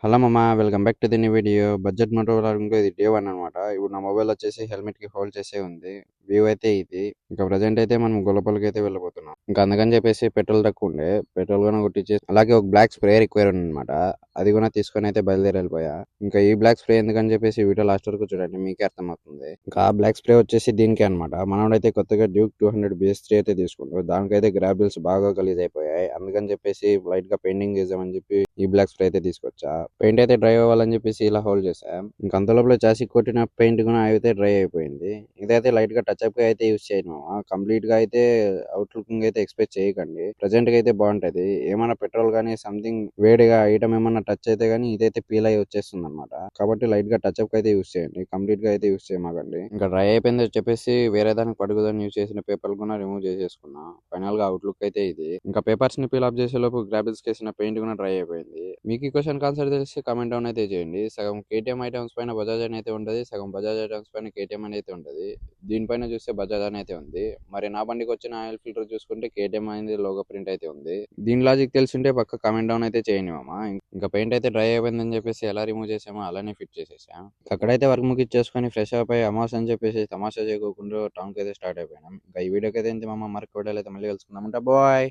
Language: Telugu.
హలో మామ, welcome back to the new video. Budget మోటోలో ఇది డే 1 అనమాట. ఇప్పుడు నా మొబైల్ వచ్చేసి హెల్మెట్‌కి హోల్డ్ చేసే ఉంది. వ్యూ అయితే ఇది. ఇంకా ప్రెజెంట్ అయితే మనం గొల్లపల్లికైతే వెళ్ళిపోతున్నాం. ఇంకా అందుకని చెప్పేసి పెట్రోల్ తక్కువుండే. పెట్రోల్ కూడా కొట్టిచ్చేసి అలాగే ఒక బ్లాక్ స్ప్రే రిక్వైర్ ఉందనమాట. అది కూడా తీసుకొని అయితే బయలుదేరి వెళ్ళిపోయా. ఇంకా ఈ బ్లాక్ స్ప్రే ఎందుకని చెప్పేసి వీడియో లాస్ట్ వరకు చూడండి, మీకే అర్థమవుతుంది. ఇంకా ఆ బ్లాక్ స్ప్రే వచ్చేసి దీనికే అనమాట. మనోడైతే కొత్తగా డ్యూక్ 200 BS3 అయితే తీసుకుంటాడు. దానికైతే గ్రాబిల్స్ బాగా గలీజ్ అయిపోయాయి. అందుకని చెప్పేసి లైట్ గా పెయింటింగ్ చేద్దామని చెప్పి ఈ బ్లాక్ స్ప్రే అయితే తీసుకొచ్చా. పెయింట్ అయితే డ్రై అవ్వాలని చెప్పేసి ఇలా హోల్డ్ చేసా. ఇంకా అంతలోపల చాసి కొట్టిన పెయింట్ కూడా అయితే డ్రై అయిపోయింది. ఇదైతే లైట్ గా టచ్ అప్ గా అయితే యూస్ చేయను. కంప్లీట్ గా అయితే అవుట్ లుకింగ్ అయితే ఎక్స్పెక్ట్ చేయకండి. ప్రెజెంట్ గా అయితే బాగుంటది. ఏమైనా పెట్రోల్ గానీ సంథింగ్ వేడిగా ఐటమ్ ఏమన్నా టచ్ అయితే గానీ ఇదైతే పీల్ అయ్యి వచ్చేస్తుంది అనమాట. కాబట్టి లైట్ గా టచ్ అప్ అయితే యూస్ చేయండి. కంప్లీట్ గా అయితే యూస్ చేయమాకండి. ఇంకా డ్రై అయిపోయింది చెప్పేసి వేరే దానికి పడుకుదని యూస్ చేసిన పేపర్లు కూడా రిమూవ్ చేసేసుకున్నా. ఫైనల్ గా అవుట్ లుక్ అయితే ఇది. ఇంకా పేపర్స్ ని పీల్ ఆఫ్ చేసే లోపు గ్రాబిల్స్ కేసిన పెయింట్ కూడా డ్రై అయిపోయింది. మీకు ఈ క్వశ్చన్ ఆన్సర్ తెలిసి కామెంట్ డౌన్ అయితే చేయండి. సగం కేటీఎం ఐటమ్స్ పైన బజాజ్ అని అయితే ఉంటది, సగం బజాజ్ ఐటమ్స్ పైన కేటీఎం అని అయితే ఉంటది. దీనిపైన చూస్తే బజాజ్ అని అయితే ఉంది. మరి నా బండికి వచ్చిన ఆయిల్ ఫిల్టర్ చూసుకుంటే కేటీఎం అనేది లోగో ప్రింట్ అయితే ఉంది. దీని లాజిక్ తెలిసింటే పక్క కామెంట్ డౌన్ అయితే చేయండి మామ. ఇంకా పెయింట్ అయితే డ్రై అయిపోయిందని చెప్పేసి ఎలా రిమూవ్ చేసామో అలానే ఫిట్ చేసేసాం. అక్కడైతే వర్క్ ముగిచ్చేసుకొని ఫ్రెష్ అప్ అయ్యి అమాస్ అని చెప్పేసి తమాషా చేయకుండా టౌన్ కి అయితే స్టార్ట్ అయిపోయినాం. ఇంకా ఈ వీడియోకి అయితే మామ మరొక వీడియోలో అయితే మళ్ళీ కలుసుకుందాం. బాయ్.